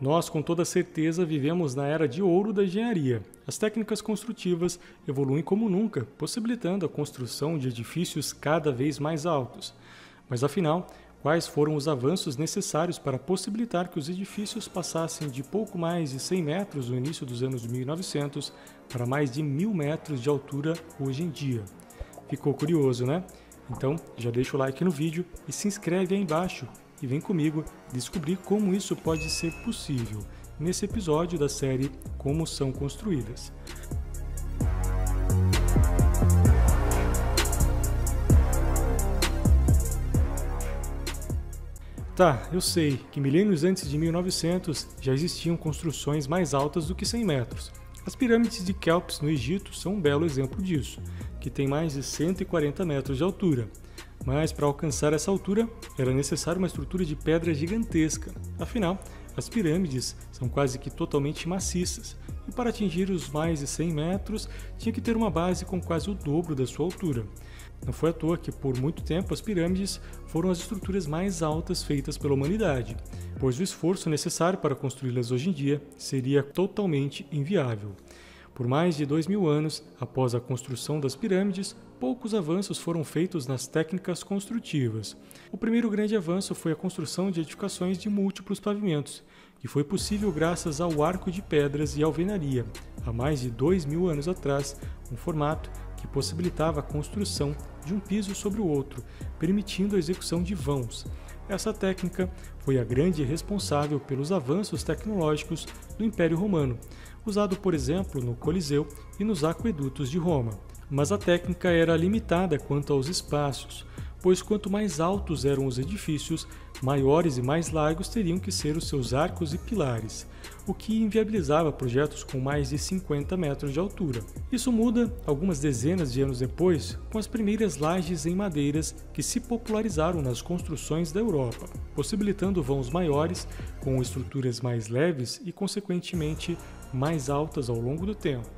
Nós, com toda certeza, vivemos na era de ouro da engenharia. As técnicas construtivas evoluem como nunca, possibilitando a construção de edifícios cada vez mais altos. Mas afinal, quais foram os avanços necessários para possibilitar que os edifícios passassem de pouco mais de 100 metros no início dos anos 1900 para mais de 1.000 metros de altura hoje em dia? Ficou curioso, né? Então, já deixa o like no vídeo e se inscreve aí embaixo. E vem comigo descobrir como isso pode ser possível nesse episódio da série Como São Construídas. Tá, eu sei que milênios antes de 1900 já existiam construções mais altas do que 100 metros. As pirâmides de Kéops no Egito são um belo exemplo disso, que tem mais de 140 metros de altura. Mas para alcançar essa altura era necessária uma estrutura de pedra gigantesca. Afinal, as pirâmides são quase que totalmente maciças e para atingir os mais de 100 metros tinha que ter uma base com quase o dobro da sua altura. Não foi à toa que por muito tempo as pirâmides foram as estruturas mais altas feitas pela humanidade, pois o esforço necessário para construí-las hoje em dia seria totalmente inviável. Por mais de 2.000 anos após a construção das pirâmides, poucos avanços foram feitos nas técnicas construtivas. O primeiro grande avanço foi a construção de edificações de múltiplos pavimentos, que foi possível graças ao arco de pedras e alvenaria, há mais de 2.000 anos atrás, um formato que possibilitava a construção de um piso sobre o outro, permitindo a execução de vãos. Essa técnica foi a grande responsável pelos avanços tecnológicos do Império Romano, usado, por exemplo, no Coliseu e nos aquedutos de Roma. Mas a técnica era limitada quanto aos espaços, pois quanto mais altos eram os edifícios, maiores e mais largos teriam que ser os seus arcos e pilares, o que inviabilizava projetos com mais de 50 metros de altura. Isso muda algumas dezenas de anos depois, com as primeiras lajes em madeiras que se popularizaram nas construções da Europa, possibilitando vãos maiores, com estruturas mais leves e, consequentemente, mais altas ao longo do tempo.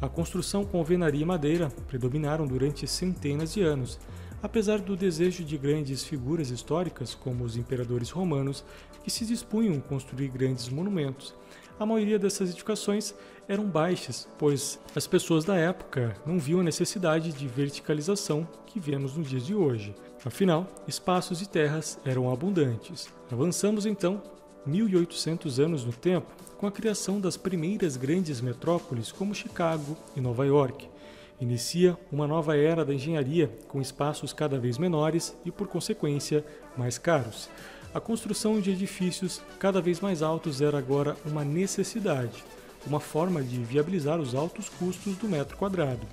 A construção com alvenaria e madeira predominaram durante centenas de anos, apesar do desejo de grandes figuras históricas, como os imperadores romanos, que se dispunham a construir grandes monumentos. A maioria dessas edificações eram baixas, pois as pessoas da época não viam a necessidade de verticalização que vemos nos dias de hoje. Afinal, espaços e terras eram abundantes. Avançamos então 1.800 anos no tempo, com a criação das primeiras grandes metrópoles como Chicago e Nova York. Inicia uma nova era da engenharia, com espaços cada vez menores e, por consequência, mais caros. A construção de edifícios cada vez mais altos era agora uma necessidade, uma forma de viabilizar os altos custos do metro quadrado.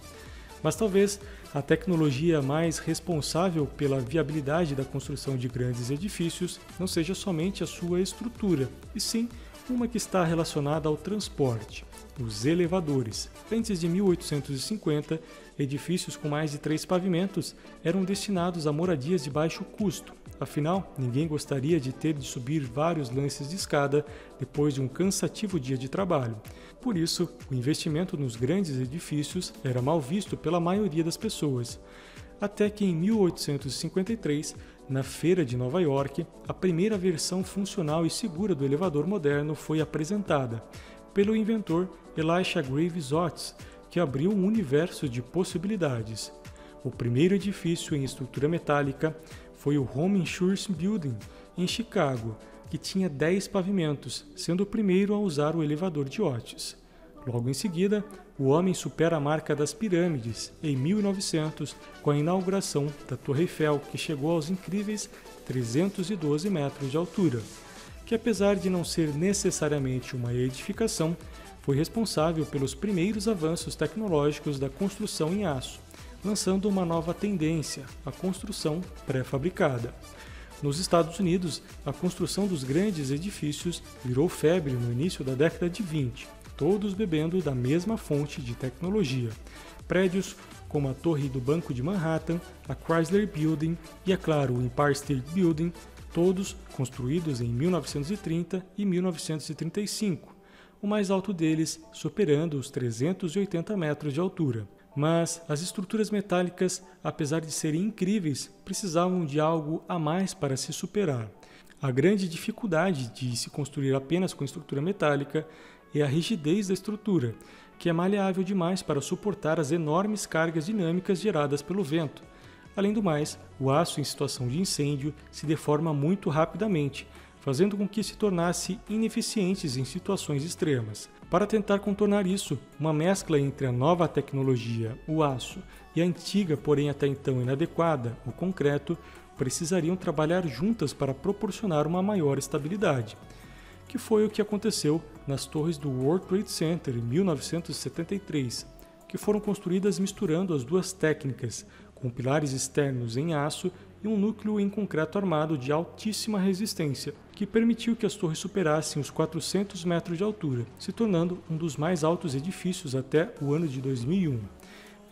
Mas talvez a tecnologia mais responsável pela viabilidade da construção de grandes edifícios não seja somente a sua estrutura, e sim uma que está relacionada ao transporte, os elevadores. Antes de 1850, edifícios com mais de 3 pavimentos eram destinados a moradias de baixo custo. Afinal, ninguém gostaria de ter de subir vários lances de escada depois de um cansativo dia de trabalho. Por isso, o investimento nos grandes edifícios era mal visto pela maioria das pessoas. Até que em 1853, na Feira de Nova York, a primeira versão funcional e segura do elevador moderno foi apresentada pelo inventor Elisha Graves Otis, que abriu um universo de possibilidades. O primeiro edifício em estrutura metálica foi o Home Insurance Building, em Chicago, que tinha 10 pavimentos, sendo o primeiro a usar o elevador de Otis. Logo em seguida, o homem supera a marca das pirâmides, em 1900, com a inauguração da Torre Eiffel, que chegou aos incríveis 312 metros de altura, que apesar de não ser necessariamente uma edificação, foi responsável pelos primeiros avanços tecnológicos da construção em aço, lançando uma nova tendência, a construção pré-fabricada. Nos Estados Unidos, a construção dos grandes edifícios virou febre no início da década de 20, todos bebendo da mesma fonte de tecnologia. Prédios como a Torre do Banco de Manhattan, a Chrysler Building e, é claro, o Empire State Building, todos construídos em 1930 e 1935, o mais alto deles superando os 380 metros de altura. Mas as estruturas metálicas, apesar de serem incríveis, precisavam de algo a mais para se superar. A grande dificuldade de se construir apenas com estrutura metálica é a rigidez da estrutura, que é maleável demais para suportar as enormes cargas dinâmicas geradas pelo vento. Além do mais, o aço em situação de incêndio se deforma muito rapidamente, fazendo com que se tornasse ineficientes em situações extremas. Para tentar contornar isso, uma mescla entre a nova tecnologia, o aço, e a antiga, porém até então inadequada, o concreto, precisariam trabalhar juntas para proporcionar uma maior estabilidade, que foi o que aconteceu nas torres do World Trade Center em 1973, que foram construídas misturando as duas técnicas, com pilares externos em aço e um núcleo em concreto armado de altíssima resistência, que permitiu que as torres superassem os 400 metros de altura, se tornando um dos mais altos edifícios até o ano de 2001.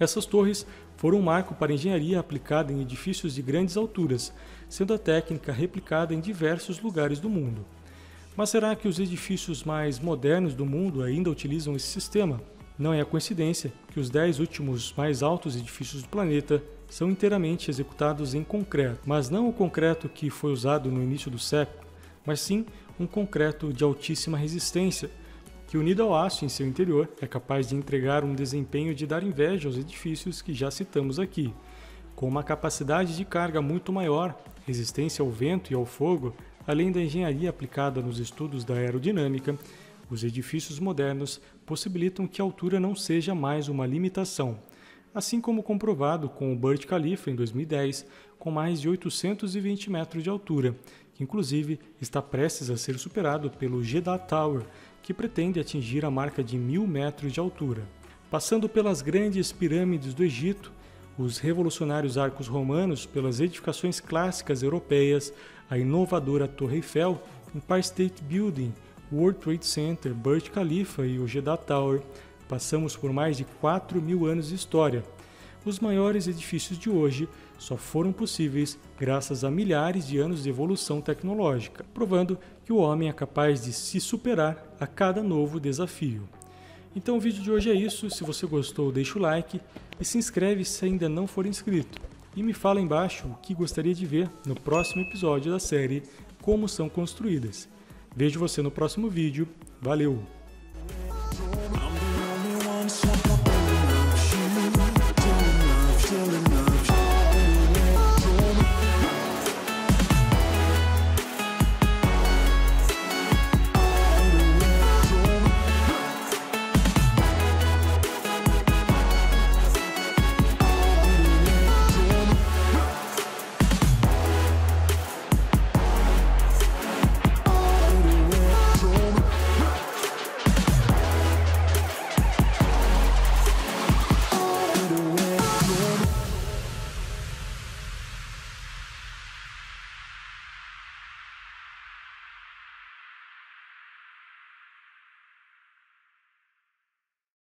Essas torres foram um marco para a engenharia aplicada em edifícios de grandes alturas, sendo a técnica replicada em diversos lugares do mundo. Mas será que os edifícios mais modernos do mundo ainda utilizam esse sistema? Não é a coincidência que os 10 últimos mais altos edifícios do planeta são inteiramente executados em concreto, mas não o concreto que foi usado no início do século, mas sim um concreto de altíssima resistência, que unido ao aço em seu interior é capaz de entregar um desempenho de dar inveja aos edifícios que já citamos aqui. Com uma capacidade de carga muito maior, resistência ao vento e ao fogo, além da engenharia aplicada nos estudos da aerodinâmica, os edifícios modernos possibilitam que a altura não seja mais uma limitação, assim como comprovado com o Burj Khalifa em 2010, com mais de 820 metros de altura, que inclusive está prestes a ser superado pelo Jeddah Tower, que pretende atingir a marca de 1.000 metros de altura. Passando pelas grandes pirâmides do Egito, os revolucionários arcos romanos, pelas edificações clássicas europeias, a inovadora Torre Eiffel, Empire State Building, World Trade Center, Burj Khalifa e o Jeddah Tower, passamos por mais de 4.000 anos de história. Os maiores edifícios de hoje só foram possíveis graças a milhares de anos de evolução tecnológica, provando que o homem é capaz de se superar a cada novo desafio. Então o vídeo de hoje é isso. Se você gostou, deixa o like e se inscreve se ainda não for inscrito. E me fala embaixo o que gostaria de ver no próximo episódio da série Como São Construídas. Vejo você no próximo vídeo. Valeu!